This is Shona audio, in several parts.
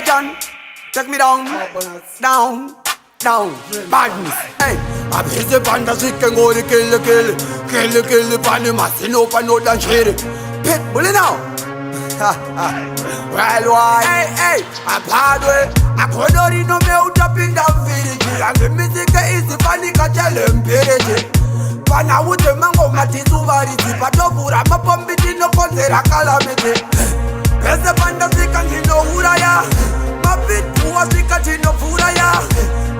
John, take me down, down, down, badness. Hey, I be the panda sick and go to kill, panda must no pan no than shit. Pit, will it now? Well, why? Hey, I bad way. I could not no melt up in that village. And the music is the panic I tell him, Pirate. Pana with the mango matizu variti, but over I'm a pumping no concert, a calamity. There's a panda sick and you know who I am. My bit was sick and you know who I am.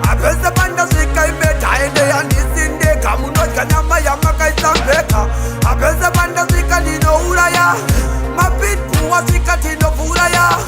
I bet the panda sick I met and this in the Kamuno Kanama Yamaka Sambeka. I bet the panda sick and you know who I am. My bit was sick and you know who I am.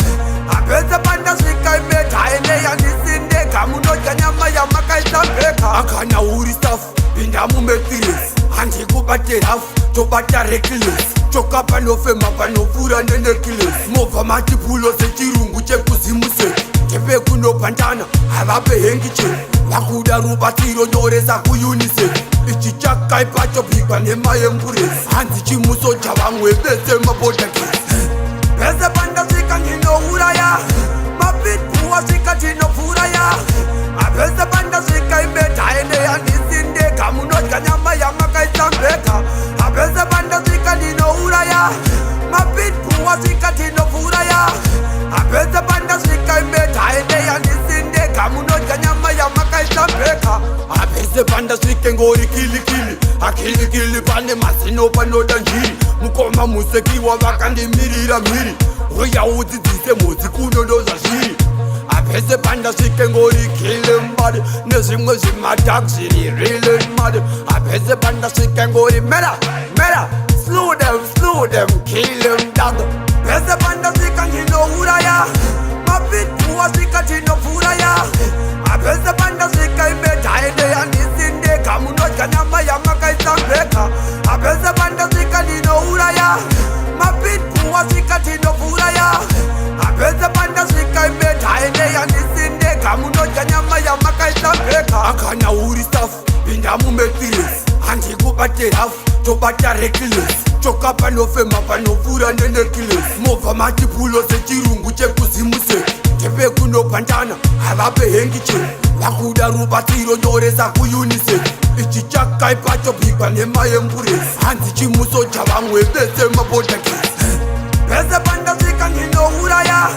I bet the panda sick I met and this in the Kamuno Kanama Yamaka Sambeka. I can't know stuff. Pindamu metiris, anti kubate half, tobata reckless. Chokapa no fema pa no fura nene kiles. Mova mati pulo se chirungu che kusimuse. Chepe kuno pantana, havape hengiche. Wakuda rupa tiro dore sa kuyunise. Ichi chaka ipacho pika nema yembures. Anti chimuso chavangwe bese mabota kis. Bese panda sika ngino uraya. Mapit puwa sika chino furaya. Abese panda sika imeta ende yanisinde. Kamuno kanyama yamaka isambeka. Abese panda sika nino uraya. Mapit puwa sika chino furaya. Abese panda sika imeta ende yanisinde. Kamuno kanyama yamaka isambeka. Abese panda sika ngori kili. Akili pande masino pano danjiri. Mukoma museki wabakandi mirira miri. Oya uti dise moti kuno doza shiri. Abese panda sike ngori killing body. Nezimwe zima taxi really mad. Abese panda sike ngori mera. Slow them, kill them dog. Abese panda sike ngino uraya. Mapit puwa sika chino furaya. Abese panda sike imeta ende yanisinde. Kamuno kanyama yamaka isambeka. Abese panda sike ngino uraya. Mapit puwa sika chino furaya. Abese panda sika imeta ende yanisinde. Kamuno kanyama yamaka isambeka. Akana uri stuff, pindamu metiris. Anti kubate half, tobata reckless. Chokapa no fema pa no fura nene kiles. Mova mati pulo se chirungu che kusimuse. Chepe kuno pantana, havape hengiche. Wakuda rupa tiro dore sa kuyunise. Ichi chaka ipacho pika nema yembures. Anti chimuso chavangwe bese mabota kis. Bese panda sika ngino uraya.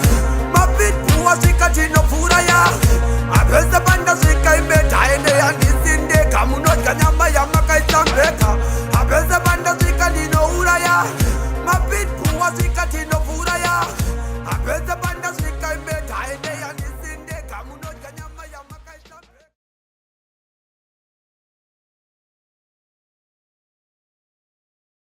Mapit puwa sika chino furaya. Abese panda